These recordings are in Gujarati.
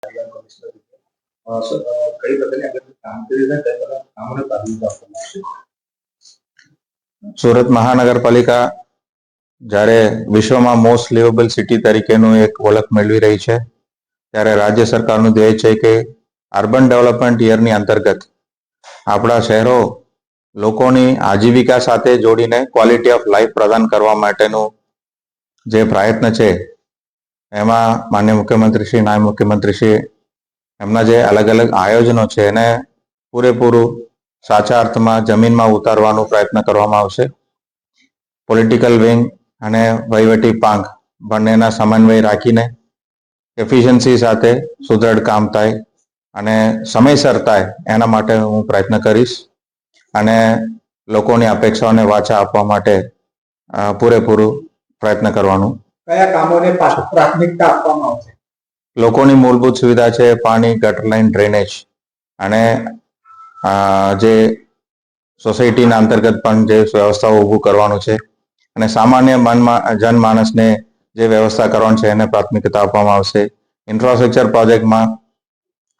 કઈ પ્રકારની આગળ કામગીરી છે તે બધા કામોને પ્રાથમિકતા આપવામાં આવશે? સુરત મહાનગરપાલિકા જ્યારે વિશ્વમાં મોસ્ટ લિવેબલ સિટી તરીકેનું એક ઓળખ મેળવી રહી છે, ત્યારે રાજ્ય સરકારનું ધ્યેય છે કે અર્બન ડેવલપમેન્ટ યરની અંતર્ગત આપણા શહેરો લોકોની આજીવિકા સાથે જોડીને ક્વોલિટી ઓફ લાઈફ પ્રદાન કરવા માટેનું જે પ્રયત્ન છે, એમાં માનનીય મુખ્યમંત્રીશ્રી, નાયબ મુખ્યમંત્રીશ્રી એમના જે અલગ અલગ આયોજનો છે એને પૂરેપૂરું સાચા અર્થમાં જમીનમાં ઉતારવાનો પ્રયત્ન કરવામાં આવશે. પોલિટિકલ વિંગ અને વહીવટી પાંખ બંનેના સમન્વય રાખીને એફિશિયન્સી સાથે સુદૃઢ કામ થાય અને સમયસર થાય એના માટે હું પ્રયત્ન કરીશ અને લોકોની અપેક્ષાઓને વાચા આપવા માટે પૂરેપૂરું પ્રયત્ન કરવાનું. કયા કામોને પ્રાથમિકતા આપવામાં આવશે? લોકોની મૂળભૂત સુવિધા છે પાણી, ગટર લાઇન, ડ્રેનેજ અને જે સોસાયટીના અંતર્ગત પણ જે વ્યવસ્થાઓ ઊભું કરવાનું છે અને સામાન્ય જનમાનસને જે વ્યવસ્થા કરવાની છે એને પ્રાથમિકતા આપવામાં આવશે. ઇન્ફ્રાસ્ટ્રક્ચર પ્રોજેક્ટમાં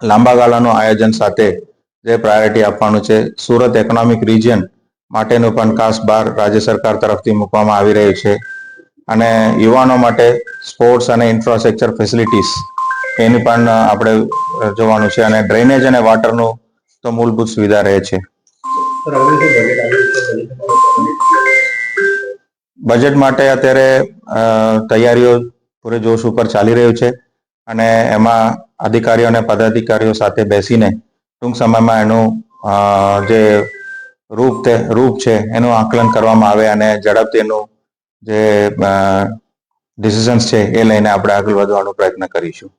લાંબા ગાળાનું આયોજન સાથે જે પ્રાયોરિટી આપવાનું છે. સુરત ઇકોનોમિક રિજિયન માટેનું પણ ખાસ ભાર રાજ્ય સરકાર તરફથી મૂકવામાં આવી રહ્યું છે અને યુવાનો માટે સ્પોર્ટ્સ અને ઇન્ફ્રાસ્ટ્રક્ચર ફેસિલિટીઝ એની પણ આપણે જોવાનું છે અને ડ્રેનેજ અને વોટરનું તો મૂળભૂત સુવિધા રહે છે. બજેટ માટે અત્યારે તૈયારીઓ પૂરેજોશ ઉપર ચાલી રહ્યું છે અને એમાં અધિકારીઓ અને પદાધિકારીઓ સાથે બેસીને ટૂંક સમયમાં એનું જે રૂપ છે એનું આકલન કરવામાં આવે અને ઝડપથી એનું જે ડિસિઝન્સ છે એ લઈને આપણે આગળ વધવાનો પ્રયત્ન કરીશું.